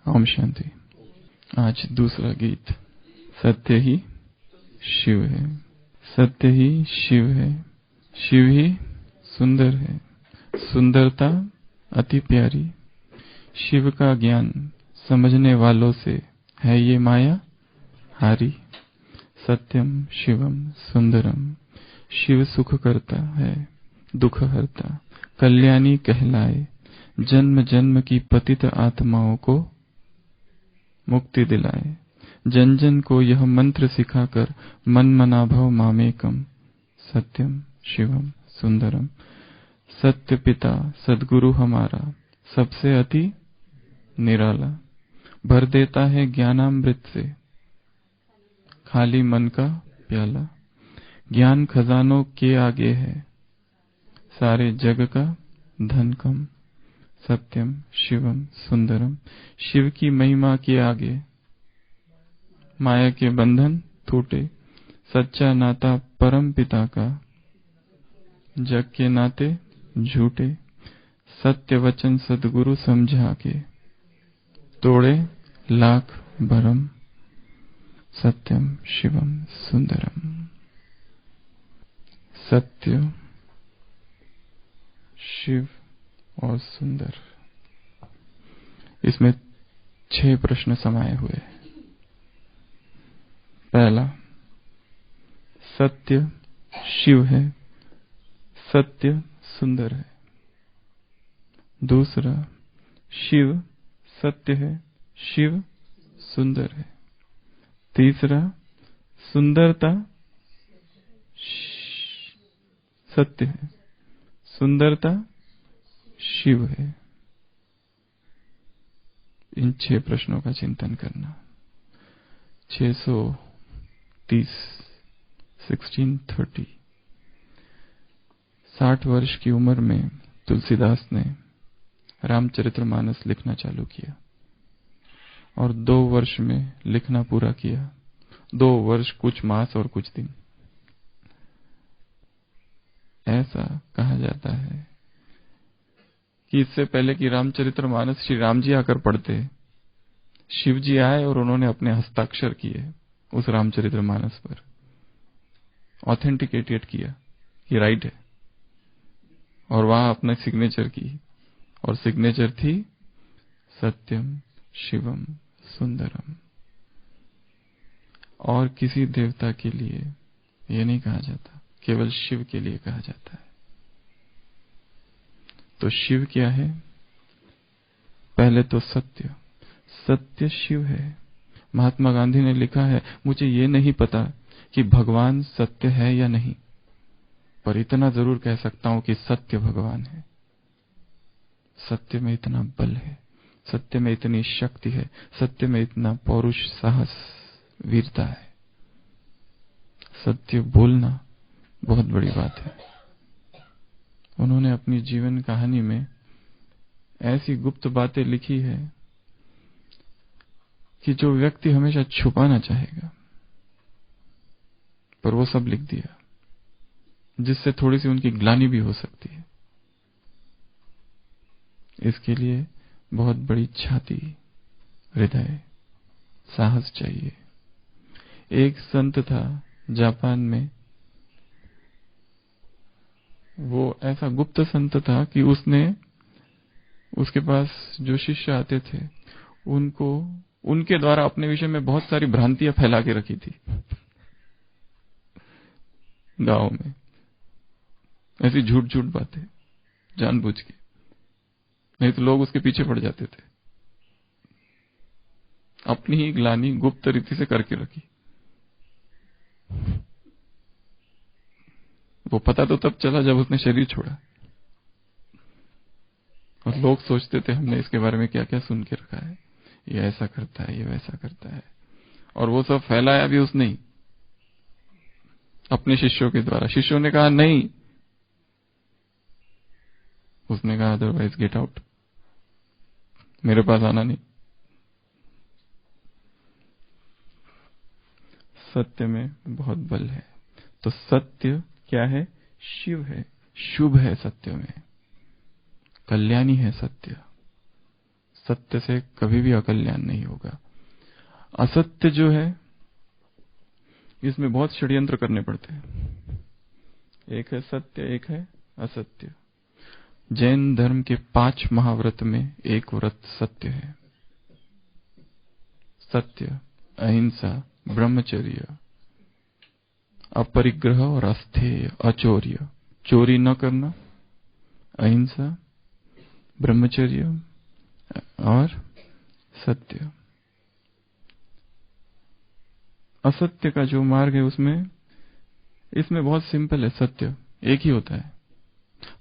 ओम शांति। आज दूसरा गीत। सत्य ही शिव है, सत्य ही शिव है, शिव ही सुंदर है, सुंदरता अति प्यारी। शिव का ज्ञान समझने वालों से है ये माया हारी। सत्यम शिवम सुंदरम, शिव सुख करता है दुख हरता, कल्याणी कहलाए, जन्म जन्म की पतित आत्माओं को मुक्ति दिलाए। जन जन को यह मंत्र सिखाकर मन मना भव मामेकम, सत्यम शिवम सुंदरम। सत्य पिता सदगुरु हमारा सबसे अति निराला, भर देता है ज्ञानामृत से खाली मन का प्याला। ज्ञान खजानों के आगे है सारे जग का धन कम, सत्यम शिवम सुंदरम। शिव की महिमा के आगे माया के बंधन टूटे, सच्चा नाता परम पिता का जग के नाते झूठे। सत्य वचन सदगुरु समझा के तोड़े लाख भरम, सत्यम शिवम सुंदरम। सत्य, शिव और सुंदर, इसमें 6 प्रश्न समाये हुए। पहला, सत्य शिव है, सत्य सुंदर है। दूसरा, शिव सत्य है, शिव सुंदर है। तीसरा, सुंदरता सत्य है, सुंदरता शिव है। इन 6 प्रश्नों का चिंतन करना। 630 1630 60 वर्ष की उम्र में तुलसीदास ने रामचरितमानस लिखना चालू किया और 2 वर्ष में लिखना पूरा किया। 2 वर्ष कुछ मास और कुछ दिन। ऐसा कहा जाता है कि इससे पहले कि रामचरितमानस श्री राम जी आकर पढ़ते, शिव जी आए और उन्होंने अपने हस्ताक्षर किए उस रामचरितमानस पर, ऑथेंटिकेटेड किया कि राइट है, और वहां अपने सिग्नेचर की, और सिग्नेचर थी सत्यम शिवम सुंदरम। और किसी देवता के लिए यह नहीं कहा जाता, केवल शिव के लिए कहा जाता है। तो शिव क्या है? पहले तो सत्य, सत्य शिव है। महात्मा गांधी ने लिखा है, मुझे ये नहीं पता कि भगवान सत्य है या नहीं, पर इतना जरूर कह सकता हूं कि सत्य भगवान है। सत्य में इतना बल है, सत्य में इतनी शक्ति है, सत्य में इतना पौरुष साहस वीरता है। सत्य बोलना बहुत बड़ी बात है। उन्होंने अपनी जीवन कहानी में ऐसी गुप्त बातें लिखी है कि जो व्यक्ति हमेशा छुपाना चाहेगा, पर वो सब लिख दिया, जिससे थोड़ी सी उनकी ग्लानि भी हो सकती है। इसके लिए बहुत बड़ी छाती, हृदय, साहस चाहिए। एक संत था जापान में, वो ऐसा गुप्त संत था कि उसके पास जो शिष्य आते थे उनको उनके द्वारा अपने विषय में बहुत सारी भ्रांतियां फैला के रखी थी गांव में। ऐसी झूठ झूठ बातें जानबूझ के, नहीं तो लोग उसके पीछे पड़ जाते थे। अपनी ही ग्लानि गुप्त रीति से करके रखी। वो पता तो तब चला जब उसने शरीर छोड़ा, और लोग सोचते थे हमने इसके बारे में क्या क्या सुन के रखा है, ये ऐसा करता है, ये वैसा करता है, और वो सब फैलाया भी उसने ही अपने शिष्यों के द्वारा। शिष्यों ने कहा नहीं, उसने कहा अदरवाइज गेट आउट, मेरे पास आना नहीं। सत्य में बहुत बल है। तो सत्य क्या है? शिव है, शुभ है। सत्य में कल्याणी है। सत्य सत्य से कभी भी अकल्याण नहीं होगा। असत्य जो है, इसमें बहुत षड्यंत्र करने पड़ते हैं। एक है सत्य, एक है असत्य। जैन धर्म के 5 महाव्रत में एक व्रत सत्य है। सत्य, अहिंसा, ब्रह्मचर्य, अपरिग्रह और अस्थेय, अचौर्य, चोरी न करना, अहिंसा, ब्रह्मचर्य और सत्य। असत्य का जो मार्ग है इसमें बहुत सिंपल है। सत्य एक ही होता है,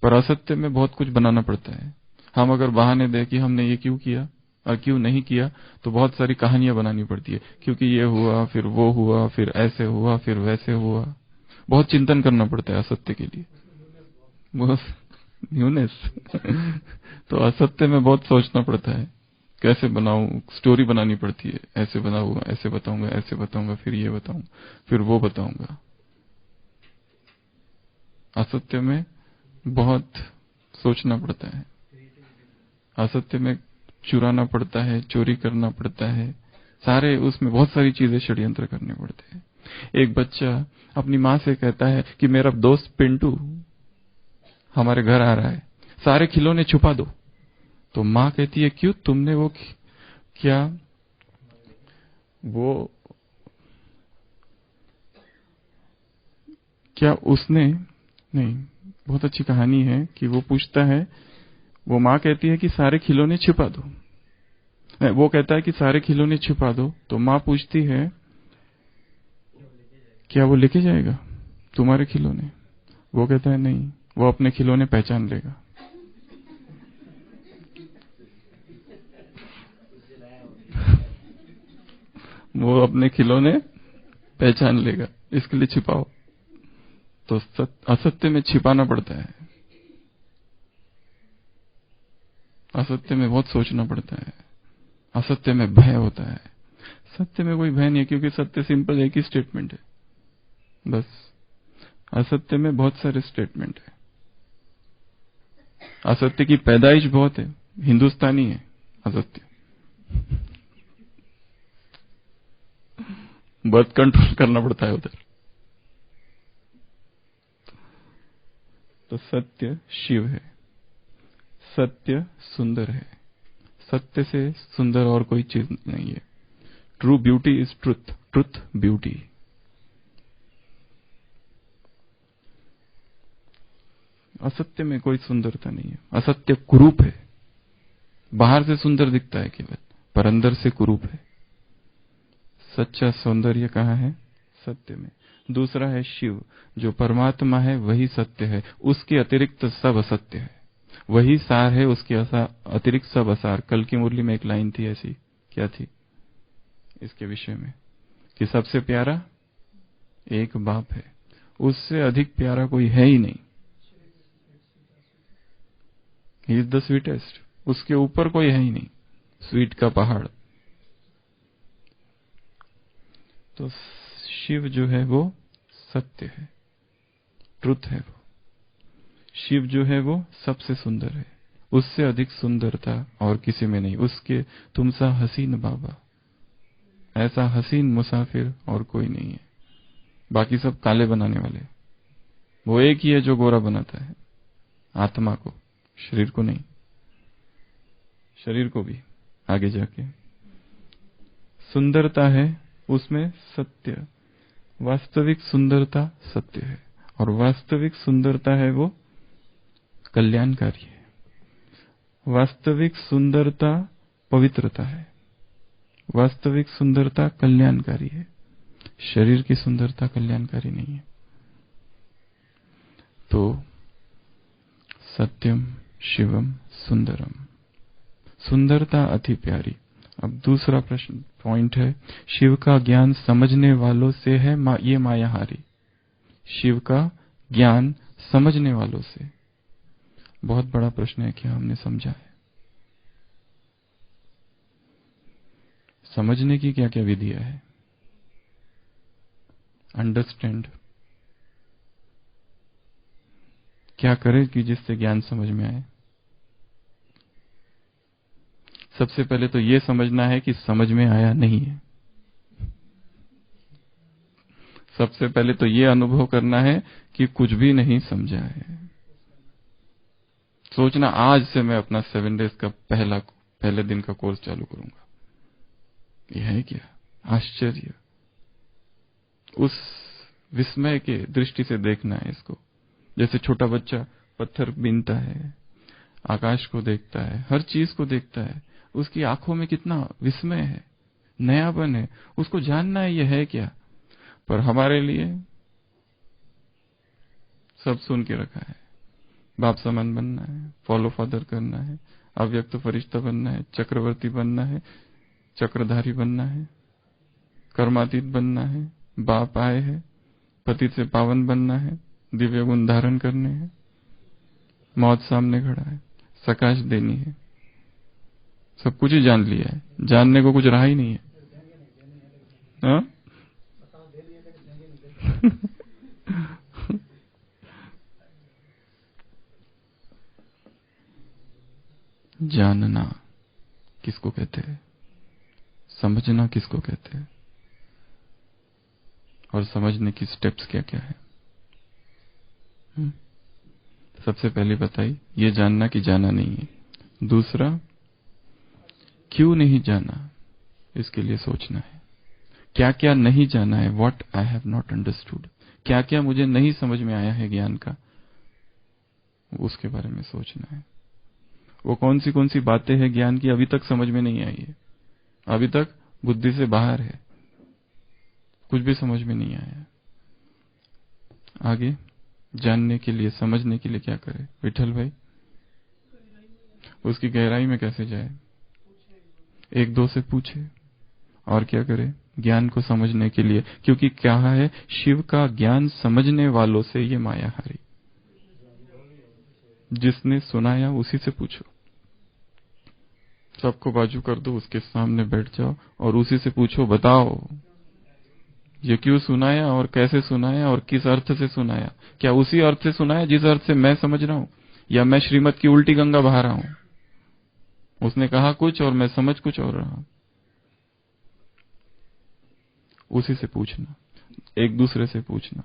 पर असत्य में बहुत कुछ बनाना पड़ता है। हम अगर बहाने दें कि हमने ये क्यों किया और क्यों नहीं किया, तो बहुत सारी कहानियां बनानी पड़ती है। क्योंकि ये हुआ, फिर वो हुआ, फिर ऐसे हुआ, फिर वैसे हुआ। बहुत चिंतन करना पड़ता है असत्य के लिए, बहुत न्यूनेस। तो असत्य में बहुत सोचना पड़ता है, कैसे बनाऊं, स्टोरी बनानी पड़ती है। ऐसे बनाऊंगा, ऐसे बताऊंगा, ऐसे बताऊंगा, फिर ये बताऊंगा, फिर वो बताऊंगा। असत्य में बहुत सोचना पड़ता है। असत्य में चुराना पड़ता है, चोरी करना पड़ता है, सारे उसमें बहुत सारी चीजें षड्यंत्र करने पड़ते हैं। एक बच्चा अपनी माँ से कहता है कि मेरा दोस्त पिंटू हमारे घर आ रहा है, सारे खिलौने छुपा दो। तो माँ कहती है क्यों, तुमने वो क्या उसने नहीं। बहुत अच्छी कहानी है कि वो पूछता है, वो माँ कहती है कि सारे खिलौने छुपा दो। वो कहता है कि सारे खिलौने छुपा दो। तो माँ पूछती है क्या वो लेके जाएगा तुम्हारे खिलौने? वो कहता है नहीं, वो अपने खिलौने पहचान लेगा। वो अपने खिलौने पहचान लेगा, इसके लिए छिपाओ। तो असत्य में छिपाना पड़ता है। असत्य में बहुत सोचना पड़ता है। असत्य में भय होता है। सत्य में कोई भय नहीं है, क्योंकि सत्य सिंपल एक ही स्टेटमेंट है बस। असत्य में बहुत सारे स्टेटमेंट है। असत्य की पैदाइश बहुत है, हिंदुस्तानी है असत्य। बर्थ कंट्रोल करना पड़ता है उधर। तो सत्य शिव है, सत्य सुंदर है। सत्य से सुंदर और कोई चीज नहीं है। True beauty is truth, truth beauty. असत्य में कोई सुंदरता नहीं है। असत्य कुरूप है, बाहर से सुंदर दिखता है केवल, पर अंदर से कुरूप है। सच्चा सौंदर्य कहाँ है? सत्य में। दूसरा है शिव, जो परमात्मा है वही सत्य है, उसके अतिरिक्त सब असत्य है। वही सार है, उसके अतिरिक्त सब असार। कल की मुरली में एक लाइन थी ऐसी, क्या थी इसके विषय में, कि सबसे प्यारा एक बाप है, उससे अधिक प्यारा कोई है ही नहीं। ही इज द स्वीटेस्ट, उसके ऊपर कोई है ही नहीं, स्वीट का पहाड़। तो शिव जो है वो सत्य है, ट्रुथ है। वो शिव जो है वो सबसे सुंदर है, उससे अधिक सुंदरता और किसी में नहीं। उसके तुम सा हसीन बाबा, ऐसा हसीन मुसाफिर और कोई नहीं है। बाकी सब काले बनाने वाले, वो एक ही है जो गोरा बनाता है, आत्मा को, शरीर को नहीं। शरीर को भी आगे जाके सुंदरता है उसमें सत्य, वास्तविक सुंदरता सत्य है, और वास्तविक सुंदरता है वो कल्याणकारी है। वास्तविक सुंदरता पवित्रता है, वास्तविक सुंदरता कल्याणकारी है। शरीर की सुंदरता कल्याणकारी नहीं है। तो सत्यम शिवम सुंदरम, सुंदरता अति प्यारी। अब दूसरा प्रश्न पॉइंट है, शिव का ज्ञान समझने वालों से है ये मायाहारी। शिव का ज्ञान समझने वालों से। बहुत बड़ा प्रश्न है, क्या हमने समझा है? समझने की क्या क्या विधियां है? अंडरस्टैंड, क्या करें कि जिससे ज्ञान समझ में आए? सबसे पहले तो ये समझना है कि समझ में आया नहीं है। सबसे पहले तो ये अनुभव करना है कि कुछ भी नहीं समझा है। सोचना आज से मैं अपना 7 डेज का पहले दिन का कोर्स चालू करूंगा। यह है क्या आश्चर्य। उस विस्मय के दृष्टि से देखना है इसको। जैसे छोटा बच्चा पत्थर बीनता है, आकाश को देखता है, हर चीज को देखता है, उसकी आंखों में कितना विस्मय है, नयापन है, उसको जानना है यह है क्या। पर हमारे लिए सब सुन के रखा है। बाप समान बनना है, फॉलो फादर करना है, अव्यक्त फरिश्ता बनना है, चक्रवर्ती बनना है, चक्रधारी बनना है, कर्मातीत बनना है, बाप आए है, पतित से पावन बनना है, दिव्य गुण धारण करने हैं, मौत सामने खड़ा है, सकाश देनी है। सब कुछ ही जान लिया है, जानने को कुछ रहा ही नहीं है। हाँ? जानना किसको कहते हैं, समझना किसको कहते हैं, और समझने की स्टेप्स क्या क्या है। सबसे पहले बताई ये जानना कि जाना नहीं है। दूसरा, क्यों नहीं जाना, इसके लिए सोचना है। क्या क्या नहीं जाना है, what I have not understood, क्या क्या मुझे नहीं समझ में आया है ज्ञान का, उसके बारे में सोचना है। वो कौन सी बातें हैं ज्ञान की अभी तक समझ में नहीं आई है, अभी तक बुद्धि से बाहर है, कुछ भी समझ में नहीं आया। आगे जानने के लिए, समझने के लिए क्या करे विठल भाई, उसकी गहराई में कैसे जाए, एक दो से पूछे। और क्या करे ज्ञान को समझने के लिए, क्योंकि क्या है, शिव का ज्ञान समझने वालों से ये माया हारी। जिसने सुनाया उसी से पूछो, सबको बाजू कर दो, उसके सामने बैठ जाओ और उसी से पूछो, बताओ ये क्यों सुनाया और कैसे सुनाया और किस अर्थ से सुनाया। क्या उसी अर्थ से सुनाया जिस अर्थ से मैं समझ रहा हूं, या मैं श्रीमत की उल्टी गंगा बहा रहा हूं। उसने कहा कुछ और मैं समझ कुछ और रहा हूं। उसी से पूछना, एक दूसरे से पूछना।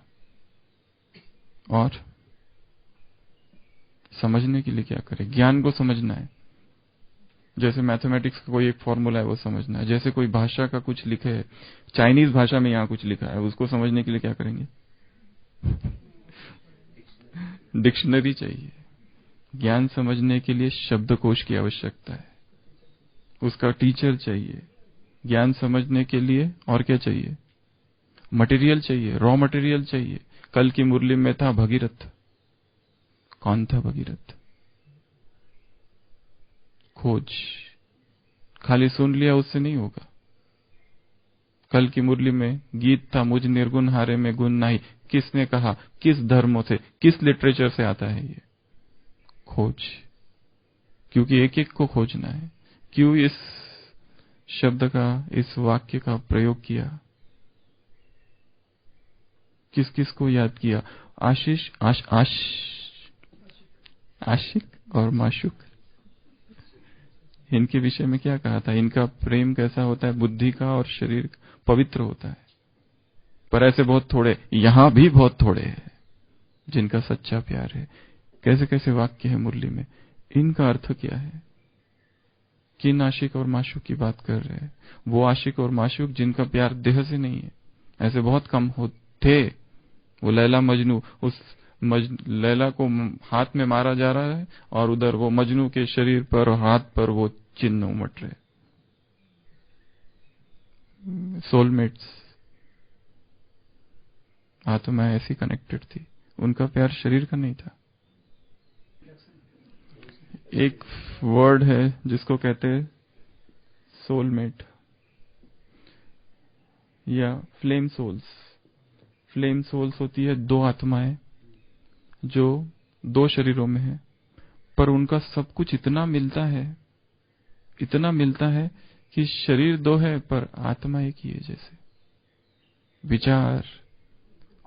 और समझने के लिए क्या करें, ज्ञान को समझना है। जैसे मैथमेटिक्स का कोई एक फॉर्मूला है वो समझना है, जैसे कोई भाषा का कुछ लिखे है, चाइनीज भाषा में यहां कुछ लिखा है, उसको समझने के लिए क्या करेंगे, डिक्शनरी चाहिए। ज्ञान समझने के लिए शब्दकोश की आवश्यकता है, उसका टीचर चाहिए। ज्ञान समझने के लिए और क्या चाहिए, मटेरियल चाहिए, रॉ मटेरियल चाहिए। कल की मुरली में था भगीरथ। कौन था भगीरथ, खोज। खाली सुन लिया उससे नहीं होगा। कल की मुरली में गीत था, मुझ निर्गुण हारे में गुण नहीं। किसने कहा, किस धर्मों से, किस लिटरेचर से आता है ये, खोज। क्योंकि एक एक को खोजना है। क्यों इस शब्द का, इस वाक्य का प्रयोग किया, किस किस को याद किया, आशिक और माशुक, इनके विषय में क्या कहा था। इनका प्रेम कैसा होता है, बुद्धि का और शरीर पवित्र होता है। पर ऐसे बहुत थोड़े, यहां भी बहुत थोड़े हैं जिनका सच्चा प्यार है। कैसे कैसे वाक्य है मुरली में, इनका अर्थ क्या है, किन आशिक और माशुक की बात कर रहे हैं। वो आशिक और माशुक जिनका प्यार देह से नहीं है, ऐसे बहुत कम थे। वो लैला मजनू, उस लैला को हाथ में मारा जा रहा है और उधर वो मजनू के शरीर पर और हाथ पर वो चिन्ह उमट रहे। सोलमेट्स, आत्मा ऐसी कनेक्टेड थी, उनका प्यार शरीर का नहीं था। एक वर्ड है जिसको कहते हैं सोलमेट या फ्लेम सोल्स। फ्लेम सोल्स होती है दो आत्माएं जो दो शरीरों में है, पर उनका सब कुछ इतना मिलता है, इतना मिलता है कि शरीर दो है पर आत्मा एक ही है। जैसे विचार,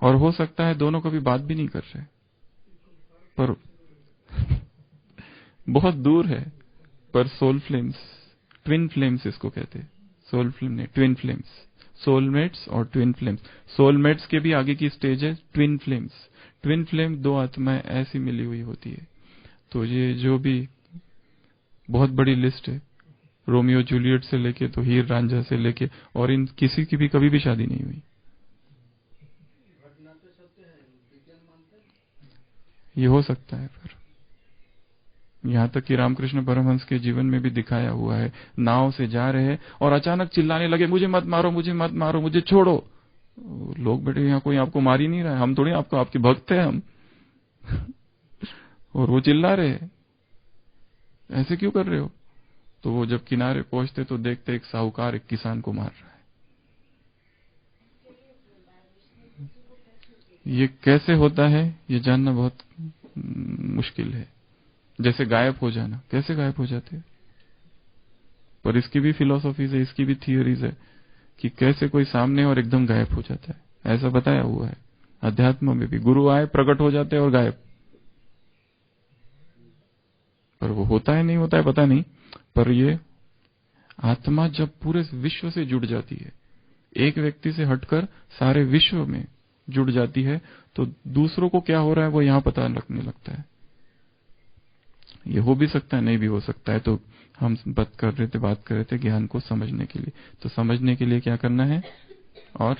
और हो सकता है दोनों कभी बात भी नहीं कर रहे, पर बहुत दूर है, पर सोल फ्लेम्स ट्विन फ्लेम्स इसको कहते हैं। सोल फ्लेम नहीं, ट्विन फ्लेम्स। सोलमेट्स और ट्विन फ्लेम्स। सोलमेट्स के भी आगे की स्टेज है ट्विन फ्लेम्स। ट्विन फ्लेम दो आत्माएं ऐसी मिली हुई होती है। तो ये जो भी बहुत बड़ी लिस्ट है, रोमियो जूलियट से लेके तो हीर रांझा से लेके, और इन किसी की भी कभी भी शादी नहीं हुई। ये हो सकता है, पर यहां तक कि रामकृष्ण परमहंस के जीवन में भी दिखाया हुआ है। नाव से जा रहे हैं और अचानक चिल्लाने लगे, मुझे मत मारो, मुझे मत मारो, मुझे छोड़ो। लोग बेटे यहाँ कोई आपको मार ही नहीं रहा है, हम थोड़ी आपको, आपके भक्त है हम। और वो चिल्ला रहे हैं, ऐसे क्यों कर रहे हो? तो वो जब किनारे पहुंचते तो देखते एक साहूकार एक किसान को मार रहा है। ये कैसे होता है ये जानना बहुत मुश्किल है। जैसे गायब हो जाना, कैसे गायब हो जाते हैं? पर इसकी भी फिलॉसफीज है, इसकी भी थियोरीज है कि कैसे कोई सामने और एकदम गायब हो जाता है। ऐसा बताया हुआ है अध्यात्म में भी। गुरु आए, प्रकट हो जाते हैं और गायब। पर वो होता है नहीं होता है पता नहीं। पर ये आत्मा जब पूरे विश्व से जुड़ जाती है, एक व्यक्ति से हटकर सारे विश्व में जुड़ जाती है, तो दूसरों को क्या हो रहा है वो यहां पता लगने लगता है। ये हो भी सकता है, नहीं भी हो सकता है। तो हम बात कर रहे थे ज्ञान को समझने के लिए। तो समझने के लिए क्या करना है? और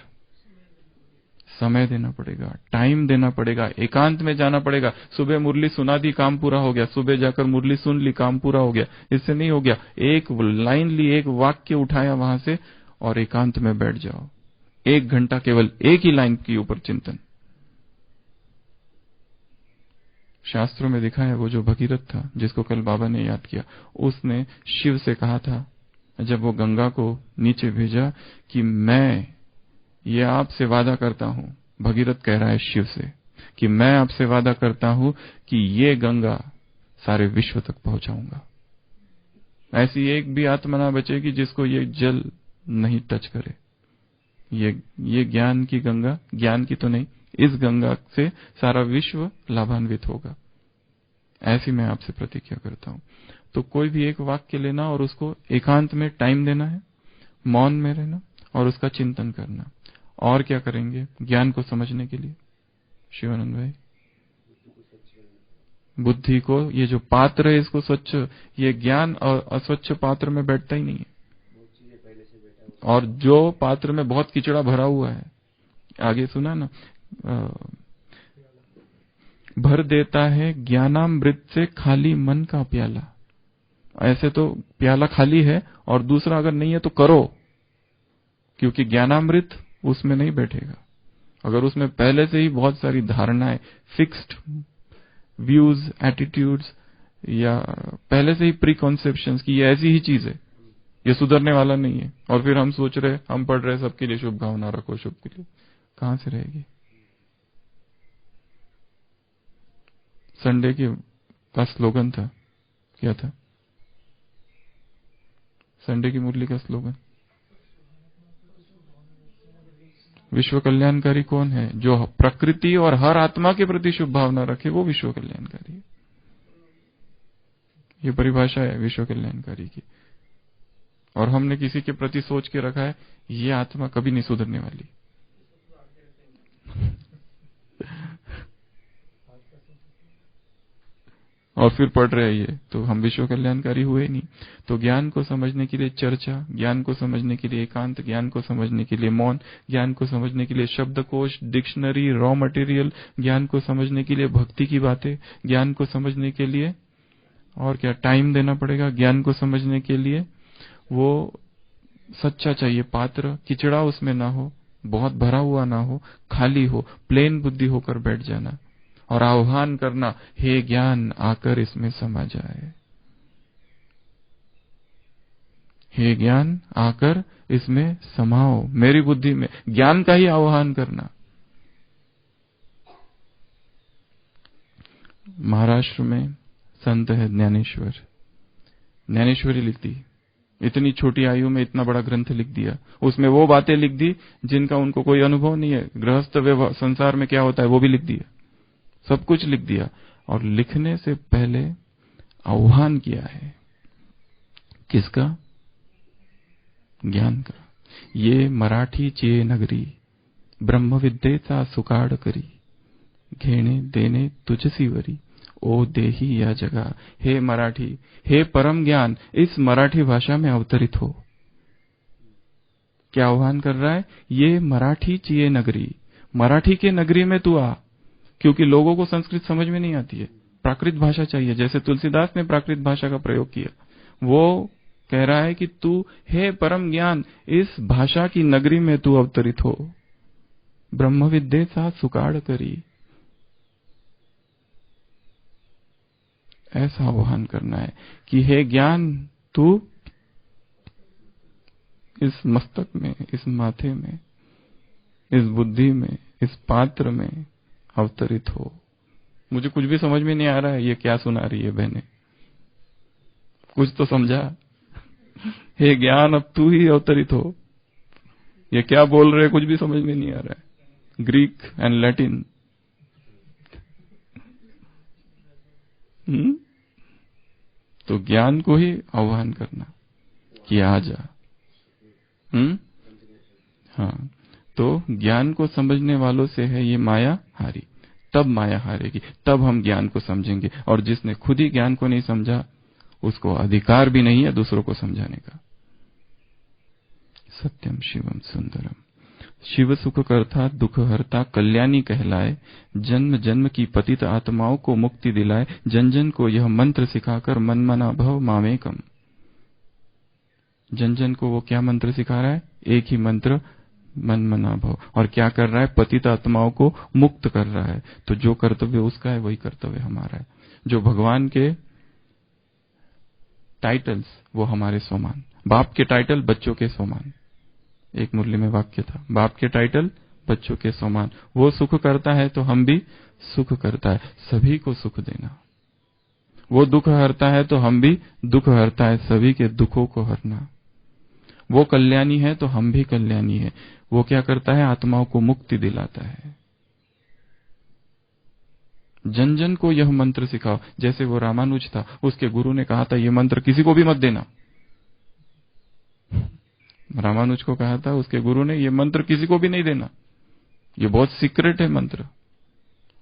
समय देना पड़ेगा, टाइम देना पड़ेगा, एकांत में जाना पड़ेगा। सुबह मुरली सुना दी, काम पूरा हो गया। सुबह जाकर मुरली सुन ली, काम पूरा हो गया। इससे नहीं हो गया। एक लाइन ली, एक वाक्य उठाया वहां से और एकांत में बैठ जाओ। 1 घंटा केवल एक ही लाइन के ऊपर चिंतन। शास्त्रों में दिखा है वो जो भगीरथ था, जिसको कल बाबा ने याद किया, उसने शिव से कहा था जब वो गंगा को नीचे भेजा कि मैं ये आपसे वादा करता हूं। भगीरथ कह रहा है शिव से कि मैं आपसे वादा करता हूं कि ये गंगा सारे विश्व तक पहुंचाऊंगा। ऐसी एक भी आत्मा ना बचेगी जिसको ये जल नहीं टच करे। ये ज्ञान की गंगा, ज्ञान की तो नहीं, इस गंगा से सारा विश्व लाभान्वित होगा। ऐसी मैं आपसे प्रतिज्ञा करता हूं। तो कोई भी एक वाक्य लेना और उसको एकांत में टाइम देना है, मौन में रहना और उसका चिंतन करना। और क्या करेंगे ज्ञान को समझने के लिए? शिवानंद भाई, बुद्धि को, ये जो पात्र है इसको स्वच्छ, ये ज्ञान और अस्वच्छ पात्र में बैठता ही नहीं है। और जो पात्र में बहुत कीचड़ा भरा हुआ है, आगे सुना ना, भर देता है ज्ञानामृत से खाली मन का प्याला। ऐसे तो प्याला खाली है, और दूसरा अगर नहीं है तो करो, क्योंकि ज्ञानामृत उसमें नहीं बैठेगा। अगर उसमें पहले से ही बहुत सारी धारणाएं, फिक्स्ड व्यूज, एटीट्यूड्स, या पहले से ही प्री कॉन्सेप्शन की ये ऐसी ही चीज है, ये सुधरने वाला नहीं है, और फिर हम सोच रहे, हम पढ़ रहे सबके लिए शुभ भावना रखो, शुभ के लिए, कहां से रहेगी? संडे का स्लोगन था, क्या था संडे की मुरली का स्लोगन? विश्व कल्याणकारी कौन है? जो प्रकृति और हर आत्मा के प्रति शुभ भावना रखे, वो विश्व कल्याणकारी है। ये परिभाषा है विश्व कल्याणकारी की। और हमने किसी के प्रति सोच के रखा है, ये आत्मा कभी नहीं सुधरने वाली। और फिर पढ़ रहे ये, तो हम विश्व कल्याणकारी हुए नहीं। तो ज्ञान को समझने के लिए चर्चा, ज्ञान को समझने के लिए एकांत, ज्ञान को समझने के लिए मौन, ज्ञान को समझने के लिए शब्दकोश, डिक्शनरी, रॉ मटेरियल, ज्ञान को समझने के लिए भक्ति की बातें, ज्ञान को समझने के लिए और क्या टाइम देना पड़ेगा। ज्ञान को समझने के लिए वो सच्चा चाहिए पात्र, किचड़ा उसमें ना हो, बहुत भरा हुआ ना हो, खाली हो, प्लेन बुद्धि होकर बैठ जाना और आह्वान करना, हे ज्ञान आकर इसमें समा जाए, हे ज्ञान आकर इसमें समाओ, मेरी बुद्धि में। ज्ञान का ही आह्वान करना। महाराष्ट्र में संत है ज्ञानेश्वर, ज्ञानेश्वरी लिखती, इतनी छोटी आयु में इतना बड़ा ग्रंथ लिख दिया। उसमें वो बातें लिख दी जिनका उनको कोई अनुभव नहीं है। गृहस्थ व्यवहार संसार में क्या होता है वो भी लिख दिया, सब कुछ लिख दिया। और लिखने से पहले आह्वान किया है, किसका? ज्ञान का। ये मराठी चिये नगरी, ब्रह्म विद्येचा सुकाड करी, घेणे देणे तुझसी वरी, ओ देही या जगा। हे मराठी, हे परम ज्ञान, इस मराठी भाषा में अवतरित हो। क्या आह्वान कर रहा है? ये मराठी चिये नगरी, मराठी के नगरी में तू आ। क्योंकि लोगों को संस्कृत समझ में नहीं आती है, प्राकृत भाषा चाहिए। जैसे तुलसीदास ने प्राकृत भाषा का प्रयोग किया, वो कह रहा है कि तू हे परम ज्ञान, इस भाषा की नगरी में तू अवतरित हो। ब्रह्म विद्येचा सुकाड करी, ऐसा आह्वान करना है कि हे ज्ञान, तू इस मस्तक में, इस माथे में, इस बुद्धि में, इस पात्र में अवतरित हो। मुझे कुछ भी समझ में नहीं आ रहा है, ये क्या सुना रही है बहने, कुछ तो समझा। हे ज्ञान, अब तू ही अवतरित हो। ये क्या बोल रहे, कुछ भी समझ में नहीं आ रहा है। Greek and Latin. तो ज्ञान को ही आह्वान करना कि आ जा। हाँ, तो ज्ञान को समझने वालों से है ये माया हारी। तब माया हारेगी, तब हम ज्ञान को समझेंगे। और जिसने खुद ही ज्ञान को नहीं समझा, उसको अधिकार भी नहीं है दूसरों को समझाने का। सत्यम शिवम सुंदरम। शिव सुख करता, दुख हरता, कल्याणी कहलाए, जन्म जन्म की पतित आत्माओं को मुक्ति दिलाए, जन जन को यह मंत्र सिखाकर मन मना भव मामेकम। जन जन को वो क्या मंत्र सिखा रहा है? एक ही मंत्र, मन मना भव। और क्या कर रहा है? पतित आत्माओं को मुक्त कर रहा है। तो जो कर्तव्य उसका है, वही कर्तव्य हमारा है। जो भगवान के टाइटल्स, वो हमारे समान। बाप के टाइटल बच्चों के समान। एक मुरली में वाक्य था, बाप के टाइटल बच्चों के समान। वो सुख करता है तो हम भी सुख करता है, सभी को सुख देना। वो दुख हरता है तो हम भी दुख हरता है, सभी के दुखों को हरना। वो कल्याणी है तो हम भी कल्याणी है। वो क्या करता है? आत्माओं को मुक्ति दिलाता है। जन जन को यह मंत्र सिखाओ। जैसे वो रामानुज था, उसके गुरु ने कहा था ये मंत्र किसी को भी मत देना। रामानुज को कहा था उसके गुरु ने, ये मंत्र किसी को भी नहीं देना, ये बहुत सीक्रेट है मंत्र।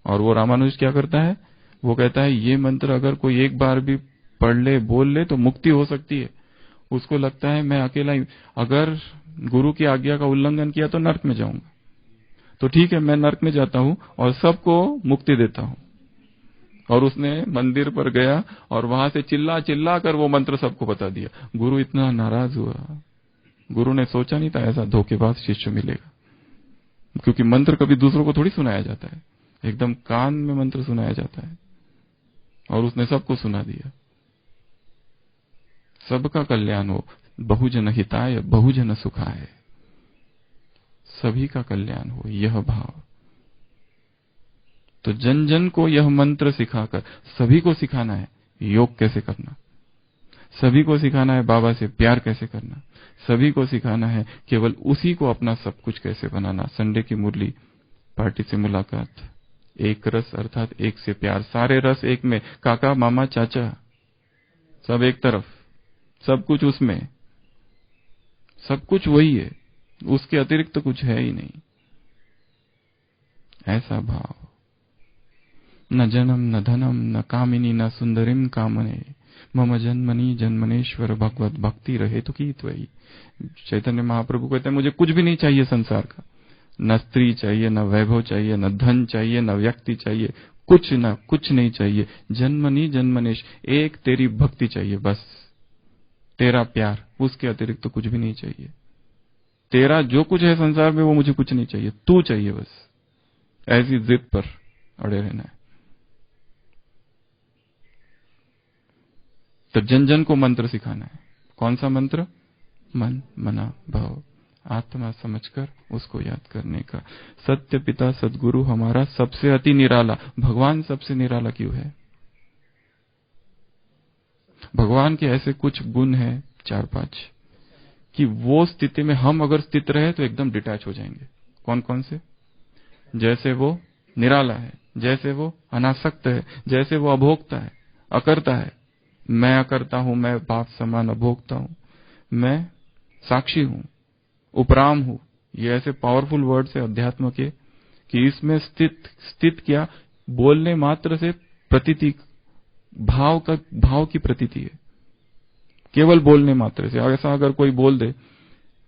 और वो रामानुज क्या करता है? वो कहता है ये मंत्र अगर कोई एक बार भी पढ़ ले, बोल ले, तो मुक्ति हो सकती है। उसको लगता है मैं अकेला ही, अगर गुरु की आज्ञा का उल्लंघन किया तो नरक में जाऊंगा। तो ठीक है, मैं नरक में जाता हूं और सबको मुक्ति देता हूं। और उसने मंदिर पर गया और वहां से चिल्ला चिल्ला कर वो मंत्र सबको बता दिया। गुरु इतना नाराज हुआ। गुरु ने सोचा नहीं था ऐसा धोखेबाज शिष्य मिलेगा, क्योंकि मंत्र कभी दूसरों को थोड़ी सुनाया जाता है, एकदम कान में मंत्र सुनाया जाता है। और उसने सबको सुना दिया। सबका कल्याण हो, बहुजन हिताय बहुजन सुखाय, सभी का कल्याण हो, यह भाव। तो जन जन को यह मंत्र सिखाकर सभी को सिखाना है योग कैसे करना, सभी को सिखाना है बाबा से प्यार कैसे करना, सभी को सिखाना है केवल उसी को अपना सब कुछ कैसे बनाना। संडे की मुरली, पार्टी से मुलाकात, एक रस अर्थात एक से प्यार, सारे रस एक में, काका मामा चाचा सब एक तरफ, सब कुछ उसमें, सब कुछ वही है, उसके अतिरिक्त तो कुछ है ही नहीं। ऐसा भाव। न जन्म न धनम न कामिनी न सुंदरिम कामने, मम जन्मनी जन्मनेश्वर भगवत भक्ति रहे तो की त्वयि। चैतन्य महाप्रभु कहते हैं मुझे कुछ भी नहीं चाहिए संसार का, न स्त्री चाहिए, न वैभव चाहिए, न धन चाहिए, न व्यक्ति चाहिए, कुछ नहीं चाहिए। जन्मनी जन्मनेश, एक तेरी भक्ति चाहिए, बस तेरा प्यार, उसके अतिरिक्त तो कुछ भी नहीं चाहिए। तेरा जो कुछ है संसार में वो मुझे कुछ नहीं चाहिए, तू चाहिए बस। ऐसी जिद पर अड़े रहना है। तो जन जन को मंत्र सिखाना है। कौन सा मंत्र? मन मना भाव, आत्मा समझकर उसको याद करने का। सत्य पिता सदगुरु हमारा सबसे अति निराला। भगवान सबसे निराला क्यों है? भगवान के ऐसे कुछ गुण हैं 4-5 कि वो स्थिति में हम अगर स्थित रहे तो एकदम डिटैच हो जाएंगे। कौन कौन से? जैसे वो निराला है, जैसे वो अनासक्त है, जैसे वो अभोक्ता है, अकर्ता है। मैं अकर्ता हूं, मैं बाप समान अभोक्ता हूं, मैं साक्षी हूं, उपराम हूं। ये ऐसे पावरफुल वर्ड्स है अध्यात्म के कि इसमें स्थित क्या, बोलने मात्र से प्रतीति, भाव की प्रतीति है। केवल बोलने मात्र से ऐसा अगर कोई बोल दे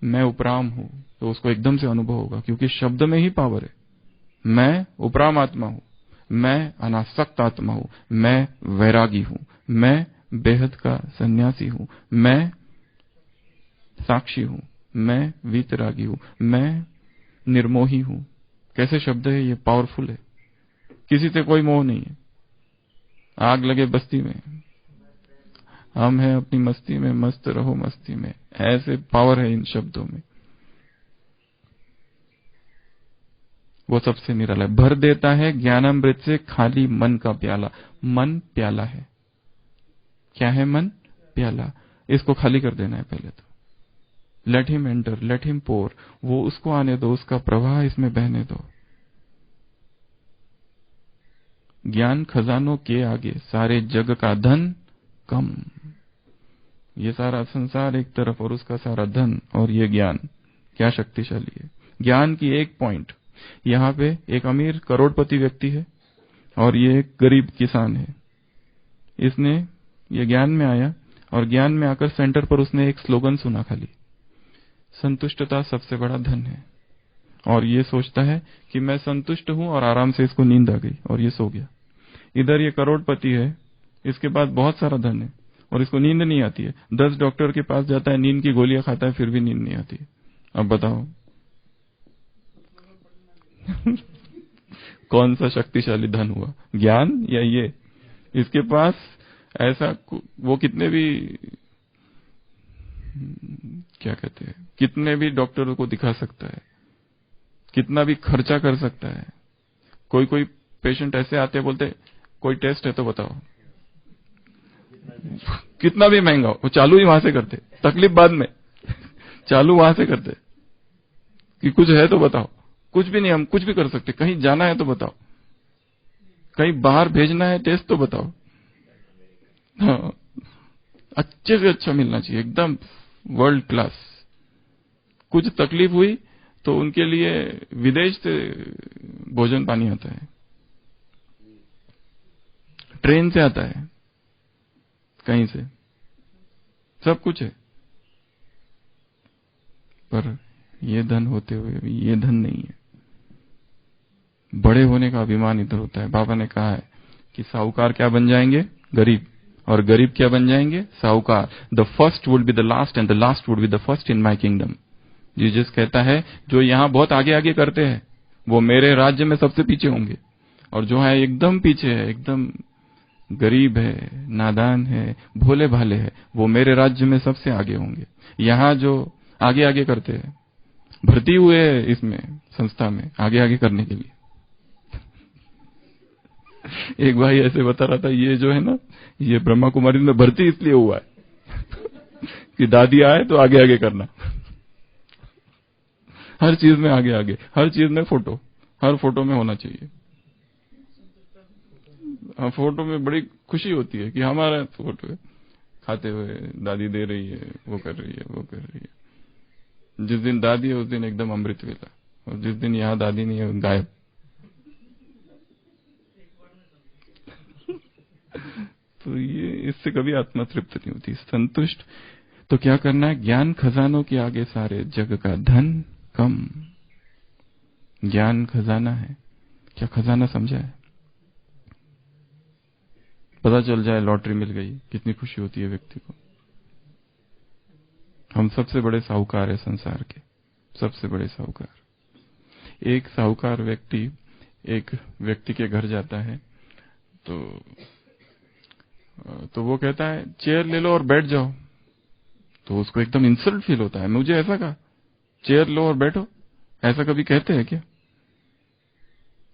मैं उपराम हूं, तो उसको एकदम से अनुभव होगा, क्योंकि शब्द में ही पावर है। मैं उपराम आत्मा हूं, मैं अनासक्त आत्मा हूं, मैं वैरागी हूं, मैं बेहद का सन्यासी हूं, मैं साक्षी हूं, मैं वीतरागी हूं, मैं निर्मोही हूं। कैसे शब्द है ये, पावरफुल है। किसी से कोई मोह नहीं है। आग लगे बस्ती में, हम हैं अपनी मस्ती में, मस्त रहो मस्ती में। ऐसे पावर है इन शब्दों में। वो सबसे निराला है। भर देता है ज्ञानामृत से खाली मन का प्याला। मन प्याला है। क्या है मन? प्याला। इसको खाली कर देना है पहले तो। Let him enter, let him pour. वो उसको आने दो, उसका प्रवाह इसमें बहने दो। ज्ञान खजानों के आगे सारे जग का धन कम। ये सारा संसार एक तरफ और उसका सारा धन और ये ज्ञान क्या शक्तिशाली है। ज्ञान की एक पॉइंट, यहाँ पे एक अमीर करोड़पति व्यक्ति है और ये एक गरीब किसान है। इसने ये ज्ञान में आया और ज्ञान में आकर सेंटर पर उसने एक स्लोगन सुना खाली, संतुष्टता सबसे बड़ा धन है। और ये सोचता है कि मैं संतुष्ट हूं और आराम से इसको नींद आ गई और ये सो गया। इधर ये करोड़पति है, इसके पास बहुत सारा धन है और इसको नींद नहीं आती है। 10 डॉक्टर के पास जाता है, नींद की गोलियां खाता है, फिर भी नींद नहीं आती है। अब बताओ कौन सा शक्तिशाली धन हुआ, ज्ञान या ये? इसके पास ऐसा वो कितने भी क्या कहते हैं, कितने भी डॉक्टरों को दिखा सकता है, कितना भी खर्चा कर सकता है। कोई पेशेंट ऐसे आते हैं, बोलते कोई टेस्ट है तो बताओ, कितना भी महंगा हो, वो चालू ही वहां से करते, तकलीफ बाद में चालू वहां से करते कि कुछ है तो बताओ। कुछ भी नहीं, हम कुछ भी कर सकते। कहीं जाना है तो बताओ, कहीं बाहर भेजना है टेस्ट तो बताओ। हाँ, अच्छे से अच्छा मिलना चाहिए, एकदम वर्ल्ड क्लास। कुछ तकलीफ हुई तो उनके लिए विदेश से भोजन पानी आता है, ट्रेन से आता है, कहीं से, सब कुछ है। पर ये धन होते हुए भी ये धन नहीं है। बड़े होने का अभिमान इधर होता है। बाबा ने कहा है कि साहूकार क्या बन जाएंगे? गरीब। और गरीब क्या बन जाएंगे? साहूकार। The first would be the last and the last would be the first in my kingdom. Jesus कहता है जो यहां बहुत आगे आगे करते हैं वो मेरे राज्य में सबसे पीछे होंगे, और जो है एकदम पीछे है, एकदम गरीब है, नादान है, भोले भाले है, वो मेरे राज्य में सबसे आगे होंगे। यहां जो आगे आगे करते हैं, भर्ती हुए इसमें संस्था में आगे आगे करने के लिए। एक भाई ऐसे बता रहा था, ये जो है ना, ये ब्रह्मा कुमारी में भर्ती इसलिए हुआ है कि दादी आए तो आगे आगे करना, हर चीज में आगे आगे, हर चीज में फोटो, हर फोटो में होना चाहिए। फोटो में बड़ी खुशी होती है कि हमारा फोटो है, खाते हुए दादी दे रही है, वो कर रही है, वो कर रही है। जिस दिन दादी है उस दिन एकदम अमृत वेला, और जिस दिन यहां दादी नहीं है गायब। तो ये इससे कभी आत्मा तृप्त नहीं होती, संतुष्ट। तो क्या करना है? ज्ञान खजानों के आगे सारे जग का धन कम। ज्ञान खजाना है। क्या खजाना समझा है? पता चल जाए लॉटरी मिल गई, कितनी खुशी होती है व्यक्ति को। हम सबसे बड़े साहूकार है संसार के, सबसे बड़े साहूकार। एक साहूकार व्यक्ति एक व्यक्ति के घर जाता है, तो वो कहता है चेयर ले लो और बैठ जाओ। तो उसको एकदम इंसल्ट फील होता है, मुझे ऐसा कहा चेयर लो और बैठो, ऐसा कभी कहते हैं क्या?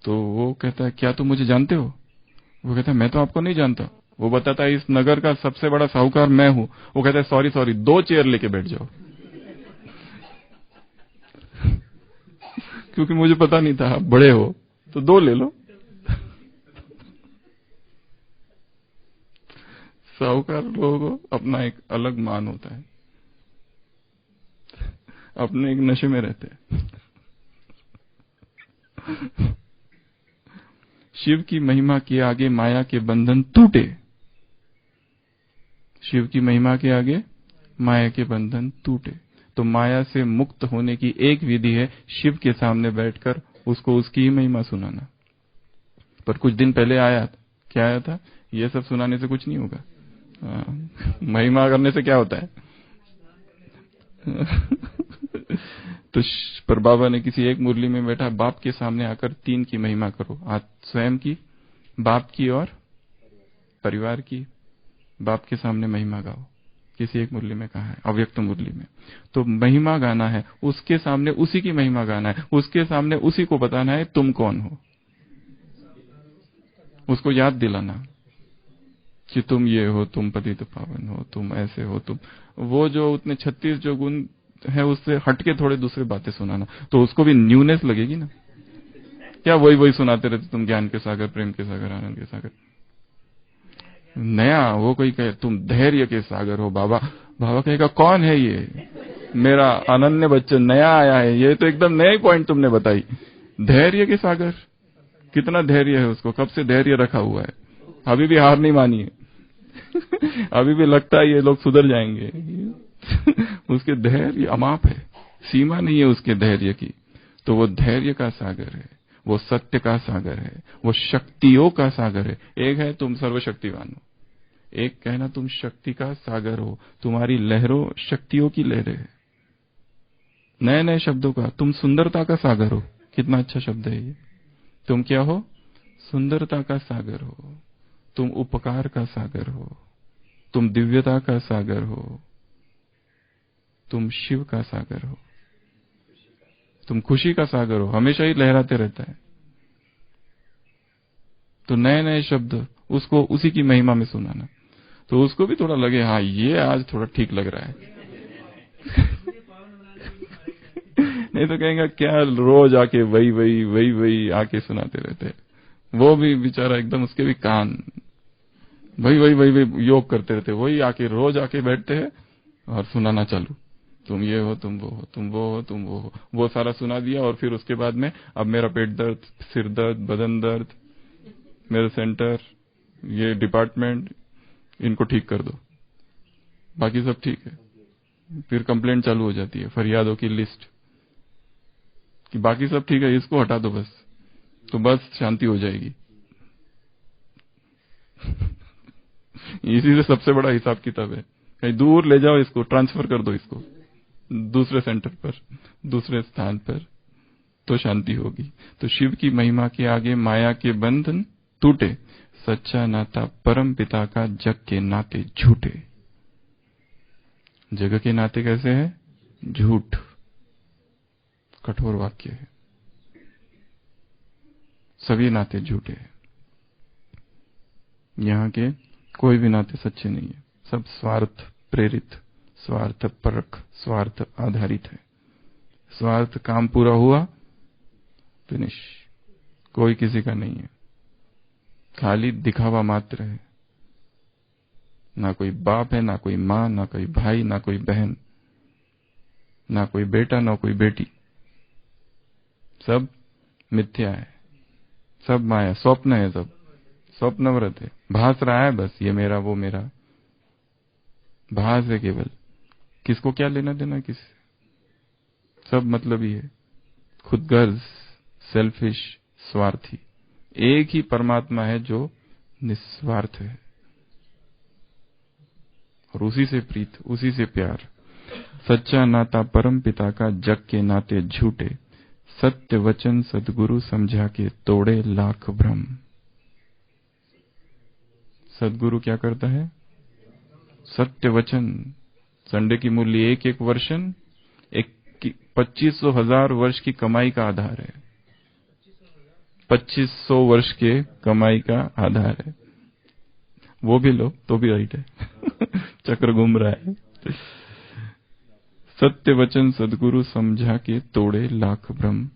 तो वो कहता है क्या तुम मुझे जानते हो? वो कहता है मैं तो आपको नहीं जानता। वो बताता है इस नगर का सबसे बड़ा साहूकार मैं हूं। वो कहता है सॉरी सॉरी, 2 चेयर लेके बैठ जाओ क्योंकि मुझे पता नहीं था आप बड़े हो, तो 2 ले लो। साहूकार लोगों को अपना एक अलग मान होता है। अपने एक नशे में रहते हैं। शिव की महिमा के आगे माया के बंधन टूटे। शिव की महिमा के आगे माया के बंधन टूटे। तो माया से मुक्त होने की एक विधि है शिव के सामने बैठकर उसको उसकी ही महिमा सुनाना। पर कुछ दिन पहले आया, क्या आया था, ये सब सुनाने से कुछ नहीं होगा। महिमा करने से क्या होता है? तो पर बाबा ने किसी एक मुरली में बैठा, बाप के सामने आकर तीन की महिमा करो, आज स्वयं की, बाप की और परिवार की। बाप के सामने महिमा गाओ, किसी एक मुरली में कहा है, अव्यक्त मुरली में। तो महिमा गाना है, उसके सामने उसी की महिमा गाना है, उसके सामने उसी को बताना है तुम कौन हो, उसको याद दिलाना कि तुम ये हो, तुम पतित पावन हो, तुम ऐसे हो, तुम वो जो उतने 36 जो गुण है उससे हटके थोड़े दूसरी बातें सुनाना, तो उसको भी न्यूनेस लगेगी ना। क्या वही वही सुनाते रहते तुम, ज्ञान के सागर, प्रेम के सागर, आनंद के सागर। नया वो कोई कहे तुम धैर्य के सागर हो बाबा, बाबा कहेगा कौन है ये, मेरा अनन्य बच्चन नया आया है, ये तो एकदम नया ही पॉइंट तुमने बताई। धैर्य के सागर, कितना धैर्य है उसको, कब से धैर्य रखा हुआ है, अभी भी हार नहीं मानी है। अभी भी लगता है ये लोग सुधर जाएंगे। उसके धैर्य अमाप है, सीमा नहीं है उसके धैर्य की। तो वो धैर्य का सागर है, वो सत्य का सागर है, वो शक्तियों का सागर है। एक है तुम सर्वशक्तिवान हो, एक कहना तुम शक्ति का सागर हो, तुम्हारी लहरों शक्तियों की लहरें है। नए नए शब्दों का, तुम सुंदरता का सागर हो, कितना अच्छा शब्द है ये। तुम क्या हो? सुंदरता का सागर हो, तुम उपकार का सागर हो, तुम दिव्यता का सागर हो, तुम शिव का सागर हो, तुम खुशी का सागर हो, हमेशा ही लहराते रहता है। तो नए नए शब्द उसको उसी की महिमा में सुनाना, तो उसको भी थोड़ा लगे हाँ ये आज थोड़ा ठीक लग रहा है। नहीं तो कहेंगे क्या रोज आके वही वही वही वही आके सुनाते रहते हैं। वो भी बेचारा एकदम, उसके भी कान वही वही वही वही योग करते रहते, वही आके रोज आके बैठते हैं और सुनाना चालू, तुम ये हो, तुम वो हो, तुम वो हो, तुम वो हो। वो सारा सुना दिया और फिर उसके बाद में अब मेरा पेट दर्द, सिर दर्द, बदन दर्द, मेरा सेंटर, ये डिपार्टमेंट, इनको ठीक कर दो, बाकी सब ठीक है। फिर कंप्लेंट चालू हो जाती है, फरियादों की लिस्ट कि बाकी सब ठीक है, इसको हटा दो बस, तो बस शांति हो जाएगी। इसी से सबसे बड़ा हिसाब किताब है, कहीं दूर ले जाओ इसको, ट्रांसफर कर दो इसको दूसरे सेंटर पर, दूसरे स्थान पर, तो शांति होगी। तो शिव की महिमा के आगे माया के बंधन टूटे, सच्चा नाता परम पिता का जग के नाते झूठे। जग के नाते कैसे है? झूठ, कठोर वाक्य है, सभी नाते झूठे हैं। यहाँ के कोई भी नाते सच्चे नहीं है, सब स्वार्थ प्रेरित, स्वार्थ परक, स्वार्थ आधारित है। स्वार्थ काम पूरा हुआ, फिनिश, कोई किसी का नहीं है, खाली दिखावा मात्र है। ना कोई बाप है, ना कोई माँ, ना कोई भाई, ना कोई बहन, ना कोई बेटा, ना कोई बेटी, सब मिथ्या है, सब माया, स्वप्न है, सब स्वप्नव्रत है, भास रहा है बस, ये मेरा वो मेरा, भास है केवल। किसको क्या लेना देना किसी, सब मतलब ही है, खुदगर्ज, सेल्फिश, स्वार्थी। एक ही परमात्मा है जो निस्वार्थ है और उसी से प्रीत, उसी से प्यार। सच्चा नाता परम पिता का जग के नाते झूठे, सत्य वचन सदगुरु समझा के तोड़े लाख भ्रम। सदगुरु क्या करता है? सत्य वचन। संडे की मूल्य एक एक वर्षन, 2500 वर्ष की कमाई का आधार है, 2500 वर्ष के कमाई का आधार है। वो भी लो तो भी राइट है। चक्र घूम रहा है। सत्य वचन सदगुरु समझा के तोड़े लाख भ्रम,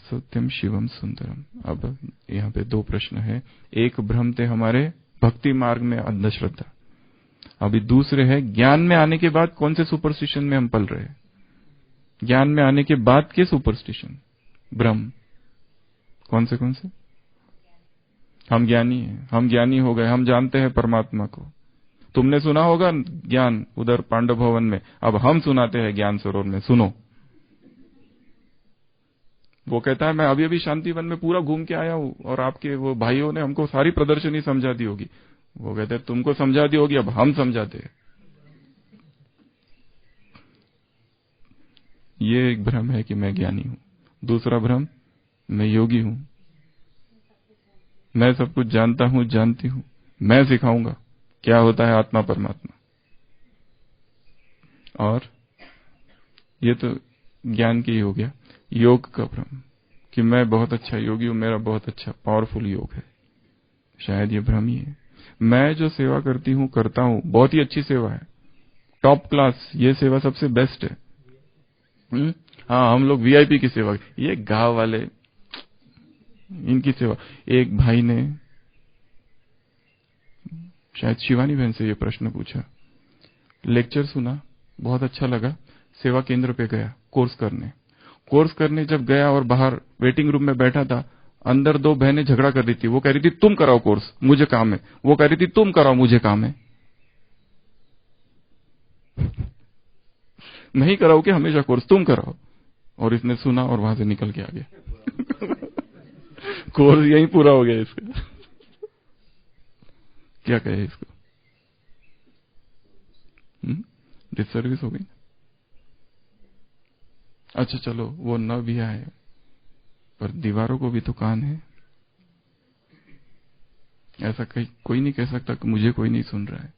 सत्यम शिवम सुंदरम। अब यहाँ पे दो प्रश्न है। एक भ्रम थे हमारे भक्ति मार्ग में अंधश्रद्धा, अभी दूसरे है ज्ञान में आने के बाद कौन से सुपरस्टिशन में हम पल रहे हैं। ज्ञान में आने के बाद के सुपरस्टिशन, भ्रम। कौन से? हम ज्ञानी हैं, हम ज्ञानी हो गए, हम जानते हैं परमात्मा को। तुमने सुना होगा ज्ञान उधर पांडव भवन में, अब हम सुनाते हैं ज्ञान सरोवर में, सुनो। वो कहता है मैं अभी अभी शांतिवन में पूरा घूम के आया हूं और आपके वो भाइयों ने हमको सारी प्रदर्शनी समझा दी होगी। वो कहते हैं तुमको समझा दी होगी, अब हम समझाते हैं। ये एक भ्रम है कि मैं ज्ञानी हूं। दूसरा भ्रम, मैं योगी हूं, मैं सब कुछ जानता हूं, जानती हूं, मैं सिखाऊंगा क्या होता है आत्मा परमात्मा। और ये तो ज्ञान की ही हो गया। योग का भ्रम कि मैं बहुत अच्छा योगी हूं, मेरा बहुत अच्छा पावरफुल योग है, शायद ये भ्रम ही है। मैं जो सेवा करती हूं, करता हूं, बहुत ही अच्छी सेवा है, टॉप क्लास, ये सेवा सबसे बेस्ट है। हाँ, हम लोग वीआईपी की सेवा, ये गांव वाले इनकी सेवा। एक भाई ने शायद शिवानी बहन से ये प्रश्न पूछा, लेक्चर सुना, बहुत अच्छा लगा, सेवा केंद्र पे गया कोर्स करने जब गया और बाहर वेटिंग रूम में बैठा था, अंदर दो बहनें झगड़ा कर रही थी। वो कह रही थी तुम कराओ कोर्स, मुझे काम है। वो कह रही थी तुम कराओ, मुझे काम है। नहीं कराओ कि हमेशा कोर्स तुम कराओ। और इसने सुना और वहां से निकल के आ गया। कोर्स यहीं पूरा हो गया इसका। क्या कहे इसको? डिसर्विस हो गई। अच्छा चलो, वो न भी आए, पर दीवारों को भी तो कान है। ऐसा कहीं कोई नहीं कह सकता कि मुझे कोई नहीं सुन रहा है।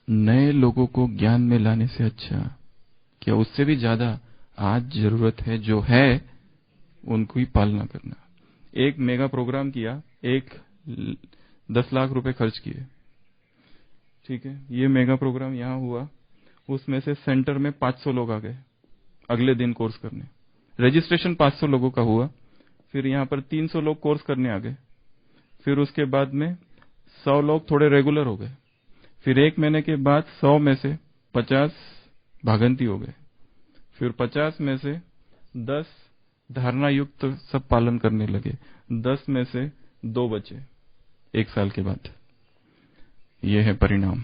नए लोगों को ज्ञान में लाने से अच्छा, क्या उससे भी ज्यादा आज जरूरत है जो है उनको ही पालना करना। एक मेगा प्रोग्राम किया, 10 लाख रुपए खर्च किए, ठीक है। ये मेगा प्रोग्राम यहां हुआ, उसमें से सेंटर में 500 लोग आ गए अगले दिन कोर्स करने। रजिस्ट्रेशन 500 लोगों का हुआ, फिर यहां पर 300 लोग कोर्स करने आ गए। फिर उसके बाद में 100 लोग थोड़े रेगुलर हो गए। फिर एक महीने के बाद 100 में से 50 भागंती हो गए। फिर 50 में से 10 धारणा युक्त सब पालन करने लगे। 10 में से 2 बचे 1 साल के बाद। ये है परिणाम।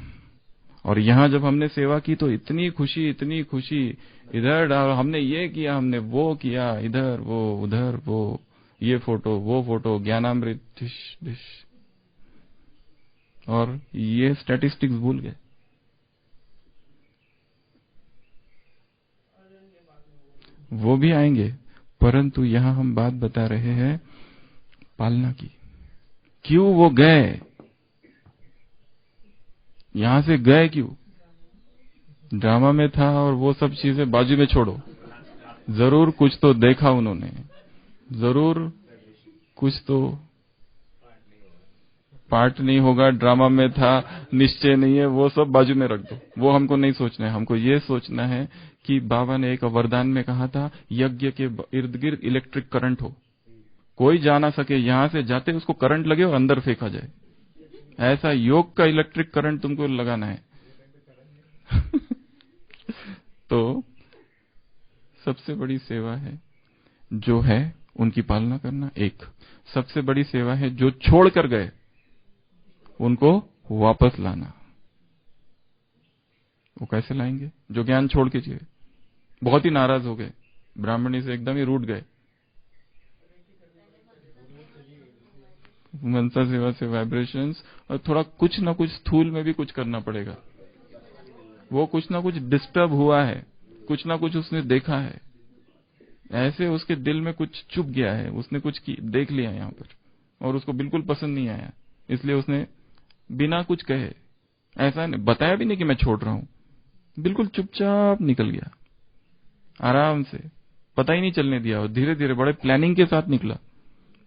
और यहां जब हमने सेवा की तो इतनी खुशी, इतनी खुशी, इधर हमने ये किया, हमने वो किया, इधर वो उधर वो, ये फोटो वो फोटो, ज्ञानामृत डिश डिश। और ये स्टैटिस्टिक्स भूल गए। वो भी आएंगे, परंतु यहां हम बात बता रहे हैं पालना की। क्यों वो गए, यहां से गए क्यों? ड्रामा में था और वो सब चीजें बाजू में छोड़ो। जरूर कुछ तो देखा उन्होंने, जरूर कुछ तो पार्ट नहीं होगा, ड्रामा में था, निश्चय नहीं है, वो सब बाजू में रख दो। वो हमको नहीं सोचना है। हमको ये सोचना है कि बाबा ने एक वरदान में कहा था, यज्ञ के इर्द गिर्द इलेक्ट्रिक करंट हो, कोई जा ना सके, यहां से जाते उसको करंट लगे और अंदर फेंका जाए। ऐसा योग का इलेक्ट्रिक करंट तुमको लगाना है। तो सबसे बड़ी सेवा है जो है उनकी पालना करना। एक सबसे बड़ी सेवा है जो छोड़ कर गए उनको वापस लाना। वो कैसे लाएंगे? जो ज्ञान छोड़ के गए, बहुत ही नाराज हो गए, ब्राह्मणी से एकदम ही रूठ गए। मनसा सेवा से वाइब्रेशंस, और थोड़ा कुछ ना कुछ स्थूल में भी कुछ करना पड़ेगा। वो कुछ ना कुछ डिस्टर्ब हुआ है, कुछ ना कुछ उसने देखा है, ऐसे उसके दिल में कुछ चुप गया है, उसने कुछ देख लिया यहां पर और उसको बिल्कुल पसंद नहीं आया, इसलिए उसने बिना कुछ कहे, ऐसा नहीं बताया भी नहीं कि मैं छोड़ रहा हूं, बिल्कुल चुपचाप निकल गया आराम से, पता ही नहीं चलने दिया। और धीरे धीरे बड़े प्लानिंग के साथ निकला।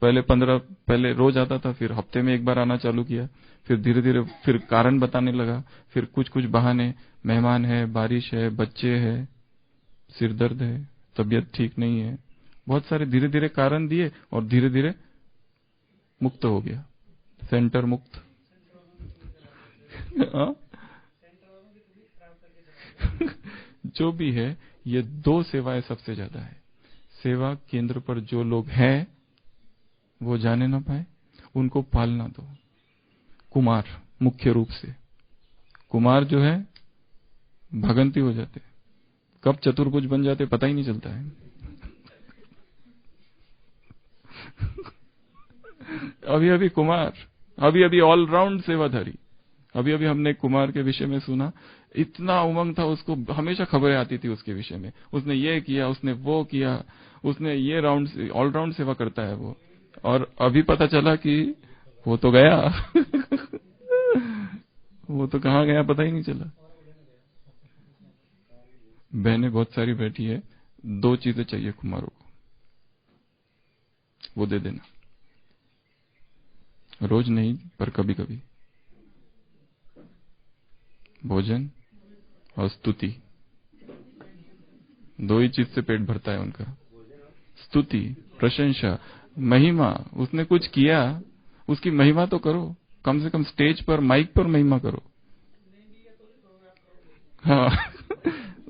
पहले रोज आता था, फिर हफ्ते में एक बार आना चालू किया, फिर धीरे धीरे फिर कारण बताने लगा, फिर कुछ कुछ बहाने, मेहमान है, बारिश है, बच्चे है, सिर दर्द है, तबीयत ठीक नहीं है, बहुत सारे धीरे धीरे कारण दिए और धीरे धीरे मुक्त हो गया, सेंटर मुक्त। जो भी है, ये 2 सेवाएं सबसे ज्यादा है। सेवा केंद्र पर जो लोग हैं वो जाने ना पाए, उनको पालना दो। कुमार, मुख्य रूप से कुमार जो है भगंती हो जाते, कब चतुर्भुज बन जाते पता ही नहीं चलता है। अभी अभी कुमार, अभी अभी ऑलराउंड सेवाधारी, अभी अभी हमने कुमार के विषय में सुना, इतना उमंग था उसको, हमेशा खबरें आती थी उसके विषय में, उसने ये किया, उसने वो किया, उसने ये राउंड, ऑलराउंड सेवा करता है वो। और अभी पता चला कि वो तो गया। वो तो कहाँ गया पता ही नहीं चला। बहनें बहुत सारी बैठी है, 2 चीजें चाहिए कुमारों को, वो दे देना। रोज नहीं पर कभी कभी, भोजन और स्तुति, 2 ही चीज से पेट भरता है उनका। स्तुति, प्रशंसा, महिमा, उसने कुछ किया उसकी महिमा तो करो, कम से कम स्टेज पर, माइक पर महिमा करो। हाँ।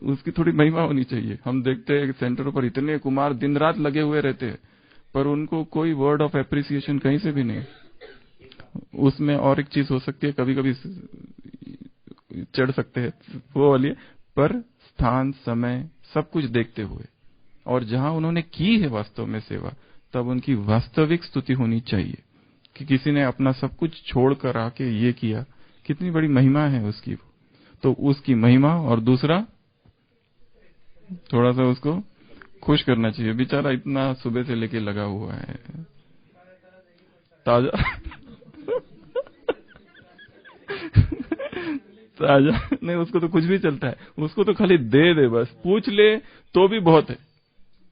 उसकी थोड़ी महिमा होनी चाहिए। हम देखते हैं सेंटरों पर इतने कुमार दिन रात लगे हुए रहते हैं, पर उनको कोई वर्ड ऑफ एप्रिसिएशन कहीं से भी नहीं। उसमें और एक चीज हो सकती है, कभी कभी चढ़ सकते हैं वो वाली, पर स्थान, समय सब कुछ देखते हुए, और जहां उन्होंने की है वास्तव में सेवा, तब उनकी वास्तविक स्तुति होनी चाहिए कि किसी ने अपना सब कुछ छोड़कर आके ये किया, कितनी बड़ी महिमा है उसकी। तो उसकी महिमा, और दूसरा थोड़ा सा उसको खुश करना चाहिए। बेचारा इतना सुबह से लेके लगा हुआ है, ताजा ताजा नहीं, उसको तो कुछ भी चलता है, उसको तो खाली दे दे बस, पूछ ले तो भी बहुत है,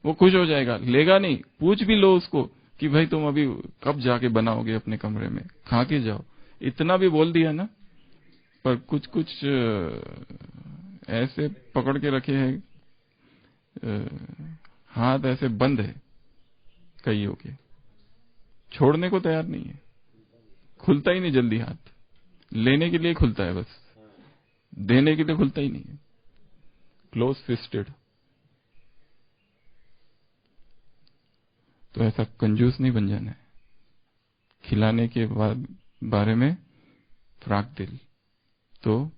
वो खुश हो जाएगा। लेगा नहीं, पूछ भी लो उसको कि भाई तुम अभी कब जाके बनाओगे अपने कमरे में, खा के जाओ, इतना भी बोल दिया ना। पर कुछ कुछ ऐसे पकड़ के रखे हैं, हाथ ऐसे बंद है कईयों के, छोड़ने को तैयार नहीं है, खुलता ही नहीं जल्दी हाथ, लेने के लिए खुलता है बस, देने के लिए खुलता ही नहीं है, क्लोज फिस्टेड। तो ऐसा कंजूस नहीं बन जाना है। खिलाने के बाद बारे में फ्राक दिल, तो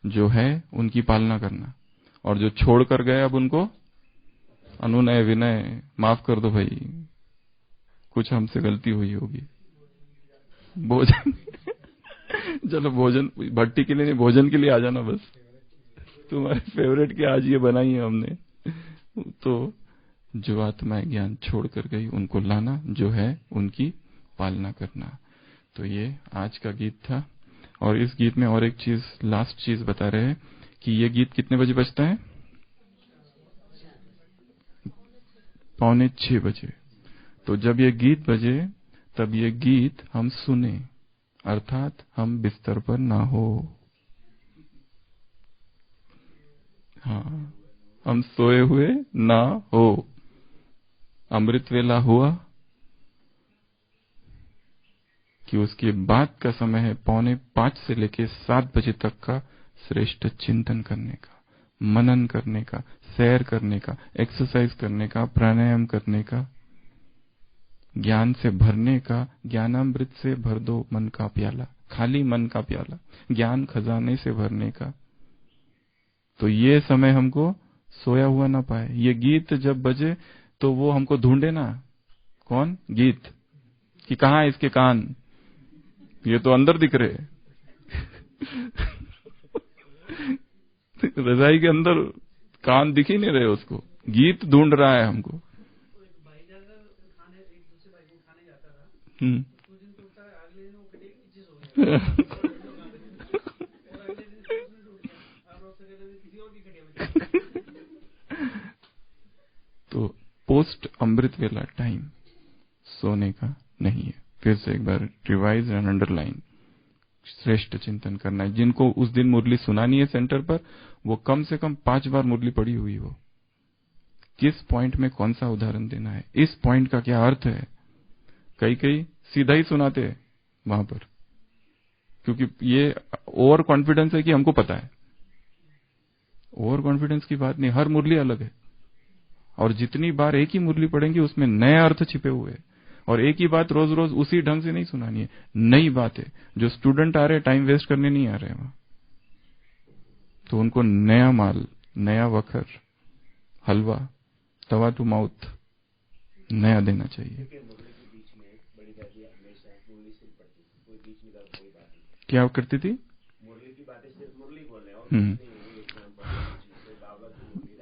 जो है उनकी पालना करना, और जो छोड़ कर गए अब उनको अनुनय विनय, माफ कर दो भाई, कुछ हमसे गलती हुई होगी। भोजन चलो भोजन, भट्टी के लिए नहीं, भोजन के लिए आ जाना बस, तुम्हारे फेवरेट की आज ये बनाई है हमने। तो जो आत्माएं ज्ञान छोड़ कर गई उनको लाना, जो है उनकी पालना करना। तो ये आज का गीत था। और इस गीत में और एक चीज, लास्ट चीज बता रहे हैं कि ये गीत कितने बजे बजता है? 5:45 बजे। तो जब ये गीत बजे तब ये गीत हम सुने, अर्थात हम बिस्तर पर ना हो। हाँ, हम सोए हुए ना हो। अमृत वेला हुआ कि उसके बाद का समय है 4:45 से लेके 7 बजे तक का श्रेष्ठ चिंतन करने का, मनन करने का, सैर करने का, एक्सरसाइज करने का, प्राणायाम करने का, ज्ञान से भरने का। ज्ञानामृत से भर दो मन का प्याला, खाली मन का प्याला, ज्ञान खजाने से भरने का। तो ये समय हमको सोया हुआ ना पाए। ये गीत जब बजे तो वो हमको ढूंढे ना, कौन गीत, कि कहाँ है इसके कान, ये तो अंदर दिख रहे। रजाई के अंदर कान दिख ही नहीं रहे उसको, गीत ढूंढ रहा है हमको। तो पोस्ट अमृत वेला टाइम सोने का नहीं है। फिर से एक बार रिवाइज एंड अंडरलाइन, श्रेष्ठ चिंतन करना है। जिनको उस दिन मुरली सुनानी है सेंटर पर, वो कम से कम 5 बार मुरली पड़ी हुई हो। किस पॉइंट में कौन सा उदाहरण देना है, इस पॉइंट का क्या अर्थ है। कई कई सीधा ही सुनाते हैं वहां पर, क्योंकि ये ओवर कॉन्फिडेंस है कि हमको पता है। ओवर कॉन्फिडेंस की बात नहीं, हर मुरली अलग है, और जितनी बार एक ही मुरली पढ़ेंगे उसमें नए अर्थ छिपे हुए हैं। और एक ही बात रोज रोज उसी ढंग से नहीं सुनानी है, नई बात है। जो स्टूडेंट आ रहे हैं टाइम वेस्ट करने नहीं आ रहे हैं वहां, तो उनको नया माल, नया वखर, हलवा, तवा टू माउथ नया देना चाहिए। क्या करती थी?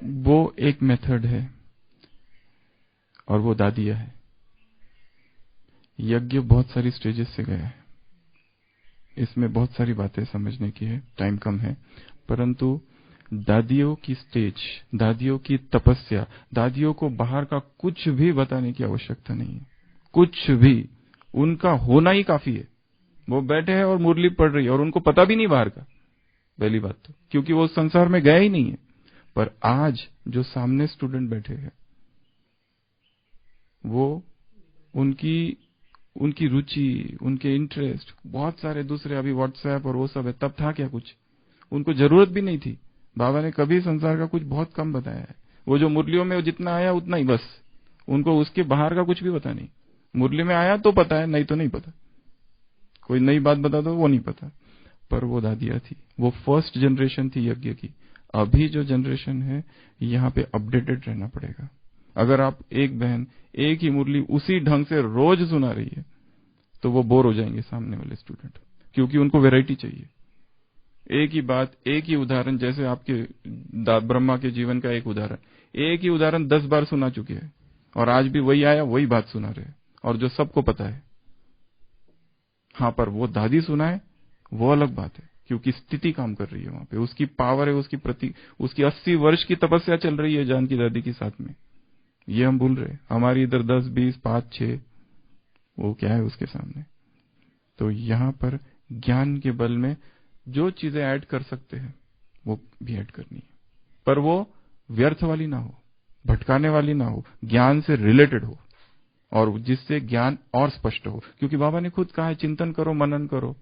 वो एक मेथड है और वो दादिया है। यज्ञ बहुत सारी स्टेजेस से गया है, इसमें बहुत सारी बातें समझने की है, टाइम कम है, परंतु दादियों की स्टेज, दादियों की तपस्या, दादियों को बाहर का कुछ भी बताने की आवश्यकता नहीं है, कुछ भी, उनका होना ही काफी है। वो बैठे हैं और मुरली पढ़ रही है और उनको पता भी नहीं बाहर का, पहली बात तो, क्योंकि वो संसार में गया ही नहीं है। पर आज जो सामने स्टूडेंट बैठे हैं, वो उनकी रुचि, उनके इंटरेस्ट, बहुत सारे दूसरे, अभी व्हाट्सएप और वो सब है, तब था क्या कुछ? उनको जरूरत भी नहीं थी। बाबा ने कभी संसार का कुछ बहुत कम बताया है। वो जो मुरलियों में जितना आया उतना ही बस, उनको उसके बाहर का कुछ भी पता नहीं। मुरली में आया तो पता है, नहीं तो नहीं पता। कोई नई बात बता दो वो नहीं पता। पर वो दादिया थी, वो फर्स्ट जनरेशन थी यज्ञ की। अभी जो जनरेशन है, यहाँ पे अपडेटेड रहना पड़ेगा। अगर आप एक बहन एक ही मुरली उसी ढंग से रोज सुना रही है, तो वो बोर हो जाएंगे सामने वाले स्टूडेंट, क्योंकि उनको वैरायटी चाहिए। एक ही बात, एक ही उदाहरण, जैसे आपके ब्रह्मा के जीवन का एक उदाहरण, एक ही उदाहरण 10 बार सुना चुके हैं और आज भी वही आया, वही बात सुना रहे हैं, और जो सबको पता है। हाँ, पर वो दादी सुनाए वो अलग बात है, क्योंकि स्थिति काम कर रही है वहां पे, उसकी पावर है, उसकी 80 वर्ष की तपस्या चल रही है जानकी दादी के साथ में। ये हम भूल रहे, हमारी इधर 10, 20, 5, 6, वो क्या है उसके सामने। तो यहाँ पर ज्ञान के बल में जो चीजें ऐड कर सकते हैं वो भी ऐड करनी है, पर वो व्यर्थ वाली ना हो, भटकाने वाली ना हो, ज्ञान से रिलेटेड हो, और जिससे ज्ञान और स्पष्ट हो। क्योंकि बाबा ने खुद कहा है, चिंतन करो, मनन करो।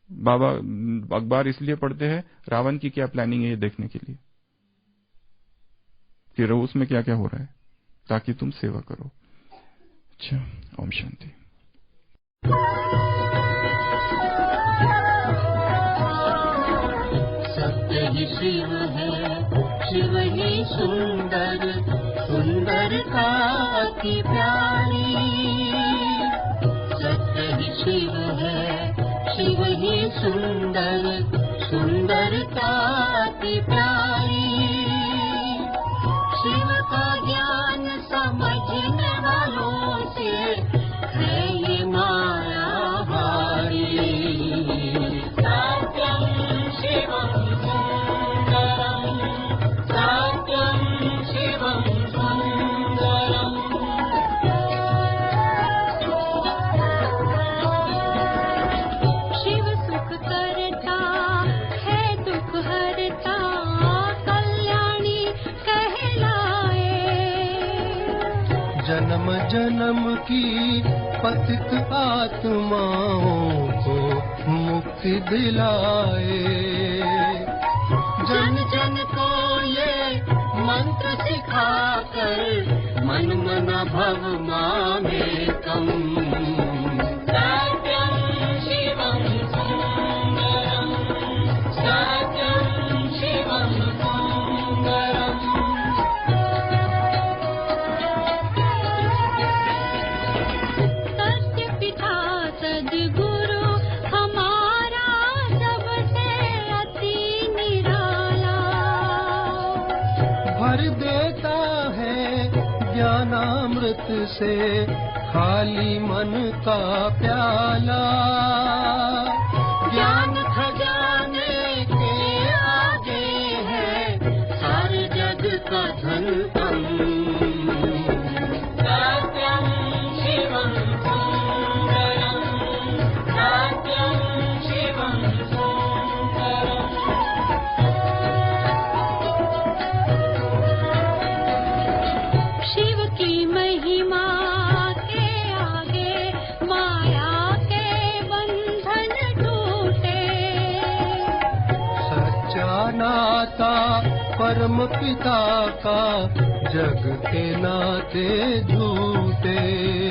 बाबा अखबार इसलिए पढ़ते हैं, रावण की क्या प्लानिंग है ये देखने के लिए, कि उसमें क्या क्या हो रहा है, ताकि तुम सेवा करो। अच्छा, ओम शांति। सत्य ही शिव है, शिव ही सुंदर, सुंदरता अति प्यारी। सत्य ही शिव है, शिव ही सुंदर, सुंदरता अति प्यारी। शिव का ज्ञान समझने वालों से है ये माया हारी। सत्यम शिवम सुंदरम, सत्यम शिवम सुंदरम। शिव सुख करता है, दुख हरता, कल्याणी कहलाए। जन्म जन्म की पतित आत्माओं को मुक्ति दिलाए। जन जन को ये मंत्र सिखाकर मन मन भव मामेकम। सत्यम शिवम सुंदरम, सत्यम शिवम सुंदरम। सत्य पिता सद्गुरु हमारा सबसे अति निराला। भर देता है ज्ञानामृत से खाली मन का प्याला। ज्ञान खजाने के आगे है सारे जग का धन कम। सत्यम शिवम सुंदरम, सत्यम शिवम सुंदरम। शिव की महिमा के आगे माया के बंधन परम पिता का जग के नाते झूठे।